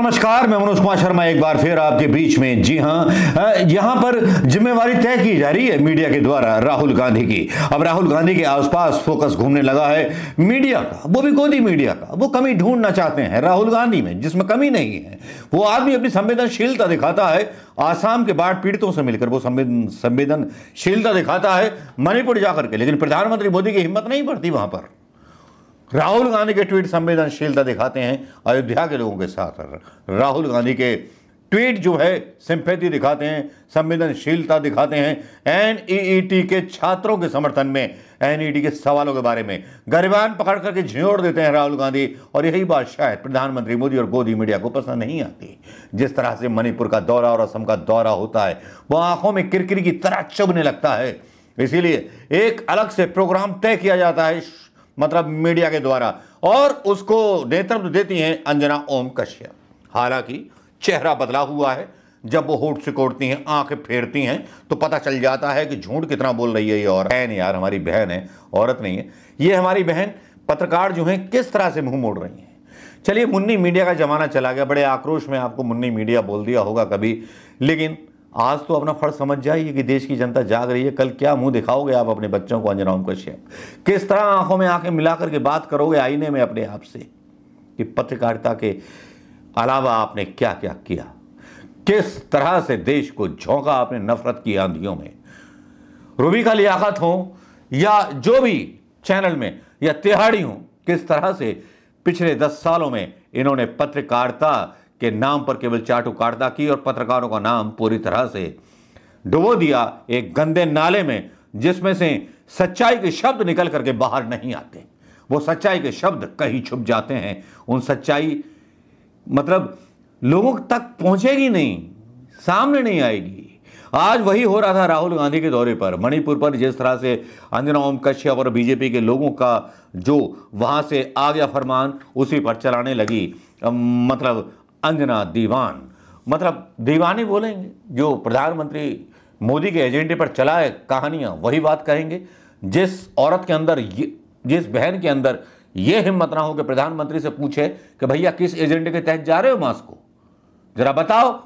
नमस्कार, मैं मनोज कुमार शर्मा एक बार फिर आपके बीच में। जी हां, यहां पर जिम्मेवारी तय की जा रही है मीडिया के द्वारा राहुल गांधी की। अब राहुल गांधी के आसपास फोकस घूमने लगा है मीडिया का, वो भी गोदी मीडिया का। वो कमी ढूंढना चाहते हैं राहुल गांधी में जिसमें कमी नहीं है। वो आदमी अपनी संवेदनशीलता दिखाता है, आसाम के बाढ़ पीड़ितों से मिलकर वो संवेदनशीलता दिखाता है मणिपुर जाकर के, लेकिन प्रधानमंत्री मोदी की हिम्मत नहीं पड़ती वहां पर। राहुल गांधी के ट्वीट संवेदनशीलता दिखाते हैं अयोध्या के लोगों के साथ। राहुल गांधी के ट्वीट जो है सिंपैथी दिखाते हैं, संवेदनशीलता दिखाते हैं एनईईटी के छात्रों के समर्थन में, एनईईटी के सवालों के बारे में गरिबान पकड़ करके झियोड़ देते हैं राहुल गांधी। और यही बात शायद प्रधानमंत्री मोदी और गोदी मीडिया को पसंद नहीं आती। जिस तरह से मणिपुर का दौरा और असम का दौरा होता है वो आंखों में किरकिरी की तरह चुभने लगता है। इसीलिए एक अलग से प्रोग्राम तय किया जाता है, मतलब मीडिया के द्वारा, और उसको नेतृत्व देती हैं अंजना ओम कश्यप। हालांकि चेहरा बदला हुआ है, जब वो होठ सिकोड़ती हैं, आंखें फेरती हैं तो पता चल जाता है कि झूठ कितना बोल रही है ये औरत। बहन यार, हमारी बहन है, औरत नहीं है ये। हमारी बहन पत्रकार जो हैं किस तरह से मुंह मोड़ रही हैं। चलिए, मुन्नी मीडिया का जमाना चला गया। बड़े आक्रोश में आपको मुन्नी मीडिया बोल दिया होगा कभी, लेकिन आज तो अपना फर्ज समझ जाइए कि देश की जनता जाग रही है। कल क्या मुंह दिखाओगे आप अपने बच्चों को अंजना ओम कश्यप? किस तरह आंखों में आंखें मिला करके बात करोगे आईने में अपने आप से कि पत्रकारिता के अलावा आपने क्या क्या किया? किस तरह से देश को झोंका आपने नफरत की आंधियों में? रूबिका लियाकत हो या जो भी चैनल में या तिहाड़ी हो, किस तरह से पिछले 10 सालों में इन्होंने पत्रकारिता के नाम पर केवल चाटुकारिता की और पत्रकारों का नाम पूरी तरह से डुबो दिया एक गंदे नाले में, जिसमें से सच्चाई के शब्द निकल करके बाहर नहीं आते। वो सच्चाई के शब्द कहीं छुप जाते हैं। उन सच्चाई मतलब लोगों तक पहुंचेगी नहीं, सामने नहीं आएगी। आज वही हो रहा था राहुल गांधी के दौरे पर मणिपुर पर। जिस तरह से अंजना ओम कश्यप और बीजेपी के लोगों का जो वहां से आ गया फरमान, उसी पर चलाने लगी मतलब अंजना दीवान, मतलब दीवानी बोलेंगे। जो प्रधानमंत्री मोदी के एजेंडे पर चलाए कहानियां वही बात कहेंगे। जिस औरत के अंदर, जिस बहन के अंदर यह हिम्मत ना हो कि प्रधानमंत्री से पूछे कि भैया किस एजेंडे के तहत जा रहे हो मॉस्को, जरा बताओ।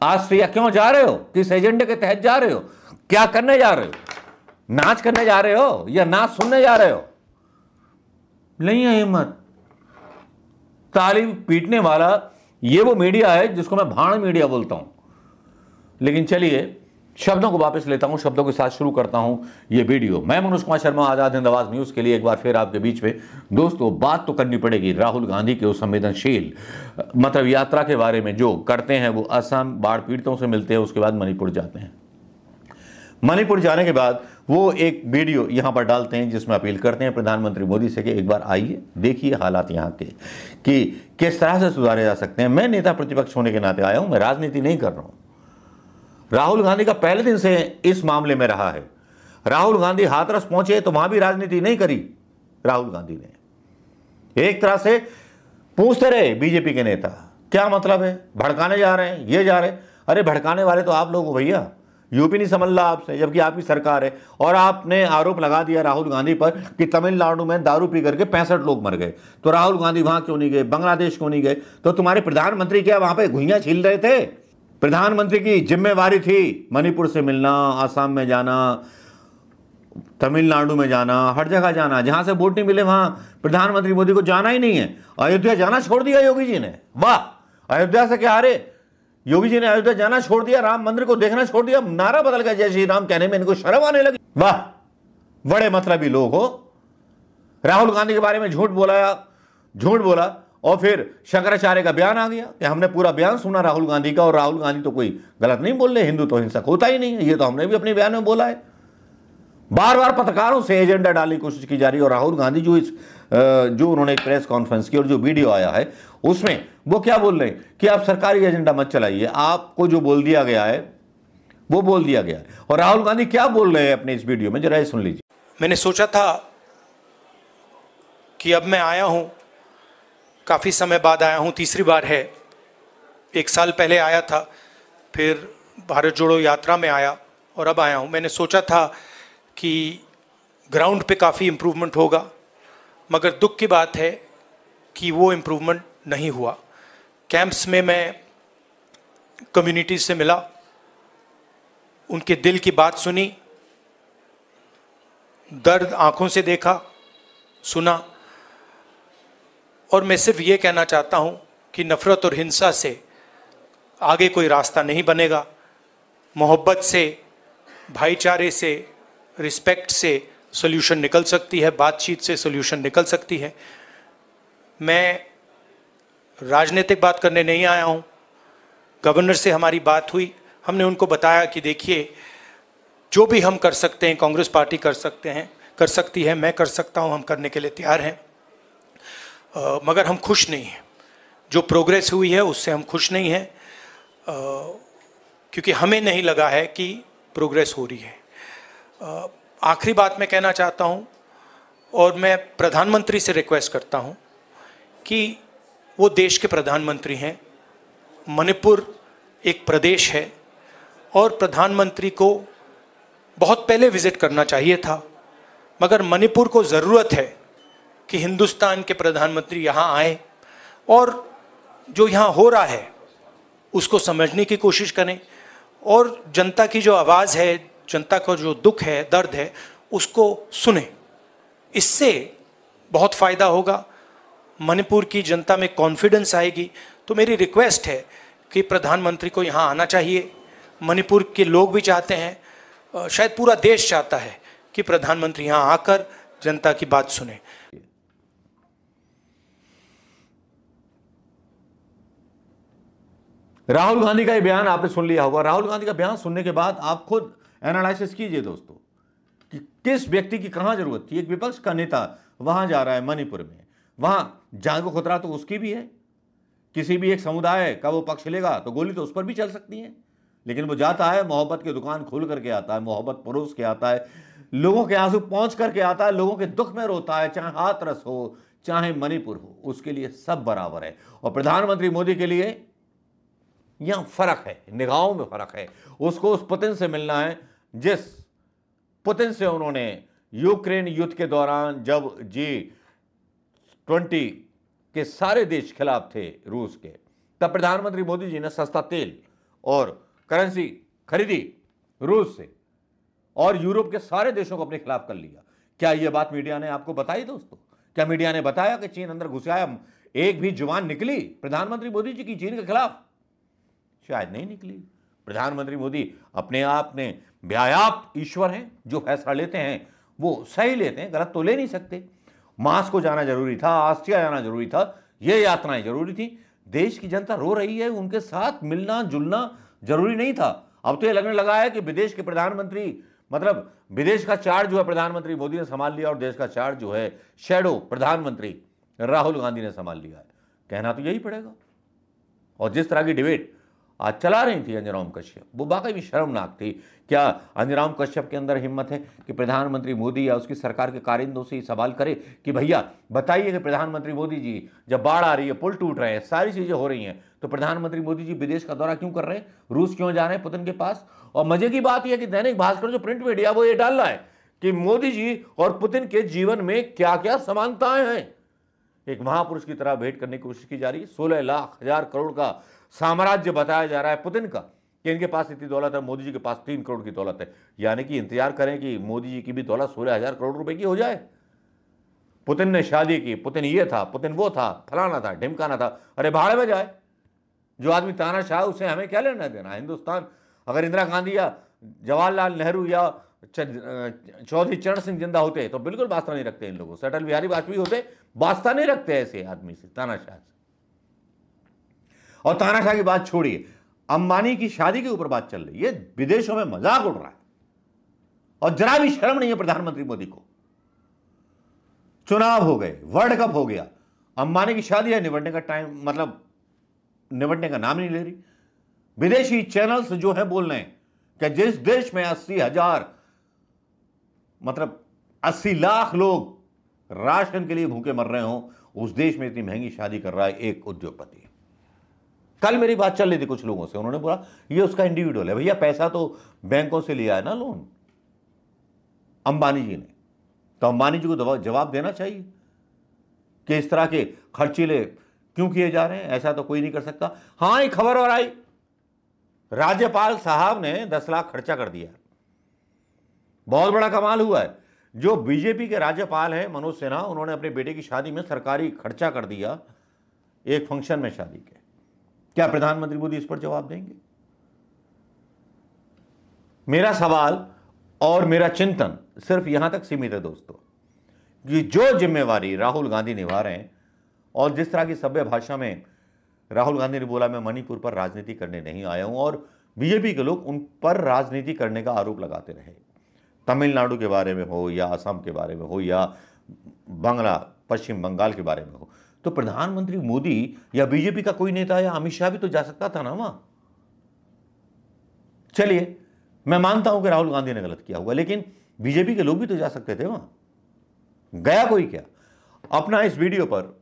ऑस्ट्रिया क्यों जा रहे हो? किस एजेंडे के तहत जा रहे हो? क्या करने जा रहे हो? नाच करने जा रहे हो या नाच सुनने जा रहे हो? नहीं है हिम्मत। ताली पीटने वाला ये वो मीडिया है जिसको मैं भाड़ मीडिया बोलता हूं। लेकिन चलिए, शब्दों को वापस लेता हूं, शब्दों के साथ शुरू करता हूं ये वीडियो। मैं मनोज कुमार शर्मा, आजाद हिंद आवाज न्यूज के लिए एक बार फिर आपके बीच में। दोस्तों, बात तो करनी पड़ेगी राहुल गांधी के उस संवेदनशील मतलब यात्रा के बारे में जो करते हैं। वो असम बाढ़ पीड़ितों से मिलते हैं, उसके बाद मणिपुर जाते हैं। मणिपुर जाने के बाद वो एक वीडियो यहां पर डालते हैं जिसमें अपील करते हैं प्रधानमंत्री मोदी से कि एक बार आइए, देखिए हालात यहां के कि किस तरह से सुधारे जा सकते हैं। मैं नेता प्रतिपक्ष होने के नाते आया हूं, मैं राजनीति नहीं कर रहा हूं। राहुल गांधी का पहले दिन से इस मामले में रहा है। राहुल गांधी हाथरस पहुंचे तो वहां भी राजनीति नहीं करी। राहुल गांधी ने एक तरह से पूछते रहे बीजेपी के नेता, क्या मतलब है, भड़काने जा रहे हैं, ये जा रहे हैं। अरे भड़काने वाले तो आप लोग हो भैया, यूपी नहीं समझ रहा आपसे, जबकि आपकी सरकार है। और आपने आरोप लगा दिया राहुल गांधी पर कि तमिलनाडु में दारू पी करके 65 लोग मर गए। तो राहुल गांधी वहां क्यों नहीं गए, बांग्लादेश क्यों नहीं गए? तो तुम्हारे प्रधानमंत्री क्या वहां पे घुइयां छील रहे थे? प्रधानमंत्री की जिम्मेवारी थी मणिपुर से मिलना, आसाम में जाना, तमिलनाडु में जाना, हर जगह जाना। जहां से वोट नहीं मिले वहां प्रधानमंत्री मोदी को जाना ही नहीं है। अयोध्या जाना छोड़ दिया योगी जी ने। वाह, अयोध्या से क्या हारे? योगी जी ने अयोध्या जाना छोड़ दिया, राम मंदिर को देखना छोड़ दिया, नारा बदल गया जय श्री राम कहने में इनको शर्म आने लगी। वाह, बड़े मतलबी लोग हो। राहुल गांधी के बारे में झूठ बोला और फिर शंकराचार्य का बयान आ गया कि हमने पूरा बयान सुना राहुल गांधी का, और राहुल गांधी तो कोई गलत नहीं बोल रहे, हिंदू तो हिंसक होता ही नहीं है, ये तो हमने भी अपने बयान में बोला है। बार बार पत्रकारों से एजेंडा डालने की कोशिश की जा रही है। और राहुल गांधी जो उन्होंने एक प्रेस कॉन्फ्रेंस की और जो वीडियो आया है उसमें वो क्या बोल रहे हैं कि आप सरकारी एजेंडा मत चलाइए, आपको जो बोल दिया गया है वो बोल दिया गया है। और राहुल गांधी क्या बोल रहे हैं अपने इस वीडियो में, जरा सुन लीजिए। मैंने सोचा था कि अब मैं आया हूं, काफ़ी समय बाद आया हूं, तीसरी बार है। 1 साल पहले आया था, फिर भारत जोड़ो यात्रा में आया और अब आया हूं। मैंने सोचा था कि ग्राउंड पे काफ़ी इम्प्रूवमेंट होगा, मगर दुख की बात है कि वो इम्प्रूवमेंट नहीं हुआ। कैंप्स में मैं कम्युनिटी से मिला, उनके दिल की बात सुनी, दर्द आंखों से देखा, सुना। और मैं सिर्फ ये कहना चाहता हूँ कि नफ़रत और हिंसा से आगे कोई रास्ता नहीं बनेगा। मोहब्बत से, भाईचारे से, रिस्पेक्ट से सॉल्यूशन निकल सकती है, बातचीत से सॉल्यूशन निकल सकती है। मैं राजनीतिक बात करने नहीं आया हूँ। गवर्नर से हमारी बात हुई, हमने उनको बताया कि देखिए जो भी हम कर सकते हैं, कांग्रेस पार्टी कर सकती है, मैं कर सकता हूँ, हम करने के लिए तैयार हैं। मगर हम खुश नहीं हैं, जो प्रोग्रेस हुई है उससे हम खुश नहीं हैं, क्योंकि हमें नहीं लगा है कि प्रोग्रेस हो रही है। आखिरी बात मैं कहना चाहता हूँ, और मैं प्रधानमंत्री से रिक्वेस्ट करता हूँ कि वो देश के प्रधानमंत्री हैं, मणिपुर एक प्रदेश है और प्रधानमंत्री को बहुत पहले विज़िट करना चाहिए था, मगर मणिपुर को ज़रूरत है कि हिंदुस्तान के प्रधानमंत्री यहाँ आए और जो यहाँ हो रहा है उसको समझने की कोशिश करें, और जनता की जो आवाज़ है, जनता का जो दुख है, दर्द है, उसको सुने। इससे बहुत फ़ायदा होगा, मणिपुर की जनता में कॉन्फिडेंस आएगी। तो मेरी रिक्वेस्ट है कि प्रधानमंत्री को यहाँ आना चाहिए। मणिपुर के लोग भी चाहते हैं, शायद पूरा देश चाहता है कि प्रधानमंत्री यहाँ आकर जनता की बात सुने। राहुल गांधी का ये बयान आपने सुन लिया होगा। राहुल गांधी का बयान सुनने के बाद आप खुद एनालिसिस कीजिए दोस्तों कि किस व्यक्ति की कहां जरूरत थी। एक विपक्ष का नेता वहां जा रहा है मणिपुर में, वहां जान को खतरा तो उसकी भी है, किसी भी एक समुदाय का वो पक्ष लेगा तो गोली तो उस पर भी चल सकती है, लेकिन वो जाता है, मोहब्बत की दुकान खोल करके आता है, मोहब्बत परोस के आता है, लोगों के आंसू पहुंच करके आता है, लोगों के दुख में रोता है, चाहे हाथरस हो चाहे मणिपुर हो, उसके लिए सब बराबर है। और प्रधानमंत्री मोदी के लिए यहां फर्क है, निगाहों में फर्क है। उसको उस पुतिन से मिलना है जिस पुतिन से उन्होंने यूक्रेन युद्ध के दौरान, जब G20 के सारे देश खिलाफ थे रूस के, तब प्रधानमंत्री मोदी जी ने सस्ता तेल और करेंसी खरीदी रूस से और यूरोप के सारे देशों को अपने खिलाफ कर लिया। क्या यह बात मीडिया ने आपको बताई दोस्तों? क्या मीडिया ने बताया कि चीन अंदर घुस आया? एक भी जुबान निकली प्रधानमंत्री मोदी जी की चीन के खिलाफ? शायद नहीं निकली। प्रधानमंत्री मोदी अपने आप में व्यायाप्त ईश्वर हैं, जो फैसला लेते हैं वो सही लेते हैं, गलत तो ले नहीं सकते। मास्को जाना जरूरी था, ऑस्ट्रिया जाना जरूरी था, ये यात्राएं जरूरी थी। देश की जनता रो रही है, उनके साथ मिलना जुलना जरूरी नहीं था। अब तो ये लगने लगा है कि विदेश के प्रधानमंत्री, मतलब विदेश का चार्ज जो है प्रधानमंत्री मोदी ने संभाल लिया और देश का चार्ज जो है शैडो प्रधानमंत्री राहुल गांधी ने संभाल लिया है। कहना तो यही पड़ेगा। और जिस तरह की डिबेट आज चला रही थी अंजनाम कश्यप, वो वाकई में शर्मनाक थी। क्या अंजनाम कश्यप के अंदर हिम्मत है कि प्रधानमंत्री मोदी या उसकी सरकार के कारिंदों से सवाल करे कि भैया बताइए कि प्रधानमंत्री मोदी जी, जब बाढ़ आ रही है, पुल टूट रहे हैं, सारी चीजें हो रही हैं, तो प्रधानमंत्री मोदी जी विदेश का दौरा क्यों कर रहे हैं, रूस क्यों जा रहे हैं पुतिन के पास? और मजे की बात यह कि दैनिक भास्कर जो प्रिंट मीडिया वो ये डाल रहा है कि मोदी जी और पुतिन के जीवन में क्या क्या समानताएं हैं। एक महापुरुष की तरह भेंट करने की कोशिश की जा रही है। 16 लाख हजार करोड़ का साम्राज्य बताया जा रहा है पुतिन का, कि इनके पास इतनी दौलत है, मोदी जी के पास 3 करोड़ की दौलत है। यानी कि इंतजार करें कि मोदी जी की भी दौलत 16,000 करोड़ रुपए की हो जाए। पुतिन ने शादी की, पुतिन ये था, पुतिन वो था, फलाना था, ढिमकाना था। अरे भाड़ में जाए, जो आदमी तानाशाह, उससे हमें क्या लेना देना। हिंदुस्तान, अगर इंदिरा गांधी या जवाहरलाल नेहरू या चौधरी चरण सिंह जिंदा होते तो बिल्कुल वास्ता नहीं रखते इन लोगों से। अटल बिहारी वाजपेयी होते, वास्ता नहीं रखते ऐसे आदमी से, तानाशाह से। और तानाशाह की बात छोड़िए, अंबानी की शादी के ऊपर बात चल रही है, विदेशों में मजाक उड़ रहा है और जरा भी शर्म नहीं है प्रधानमंत्री मोदी को। चुनाव हो गए, वर्ल्ड कप हो गया, अंबानी की शादी है, निपटने का टाइम, मतलब निपटने का नाम नहीं ले रही। विदेशी चैनल्स जो है बोल रहे हैं कि जिस देश में 80,000 मतलब 80 लाख लोग राशन के लिए भूखे मर रहे हो, उस देश में इतनी महंगी शादी कर रहा है एक उद्योगपति। कल मेरी बात चल रही थी कुछ लोगों से, उन्होंने बोला ये उसका इंडिविजुअल है। भैया पैसा तो बैंकों से लिया है ना लोन अंबानी जी ने, तो अंबानी जी को जवाब देना चाहिए कि इस तरह के खर्चीले क्यों किए जा रहे हैं? ऐसा तो कोई नहीं कर सकता। हां, एक खबर और आई, राज्यपाल साहब ने 10 लाख खर्चा कर दिया। बहुत बड़ा कमाल हुआ है। जो बीजेपी के राज्यपाल हैं मनोज सिन्हा, उन्होंने अपने बेटे की शादी में सरकारी खर्चा कर दिया, एक फंक्शन में शादी के। क्या प्रधानमंत्री मोदी इस पर जवाब देंगे? मेरा सवाल और मेरा चिंतन सिर्फ यहां तक सीमित है दोस्तों, कि जो जिम्मेवारी राहुल गांधी निभा रहे हैं, और जिस तरह की सभ्य भाषा में राहुल गांधी ने बोला, मैं मणिपुर पर राजनीति करने नहीं आया हूं, और बीजेपी के लोग उन पर राजनीति करने का आरोप लगाते रहे, तमिलनाडु के बारे में हो या असम के बारे में हो या पश्चिम बंगाल के बारे में हो, तो प्रधानमंत्री मोदी या बीजेपी का कोई नेता या अमित शाह भी तो जा सकता था ना वहां। चलिए, मैं मानता हूं कि राहुल गांधी ने गलत किया हुआ, लेकिन बीजेपी के लोग भी तो जा सकते थे वहां। गया कोई क्या? अपना इस वीडियो पर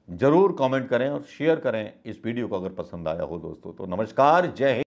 जरूर कमेंट करें और शेयर करें इस वीडियो को, अगर पसंद आया हो दोस्तों। तो नमस्कार, जय हिंद।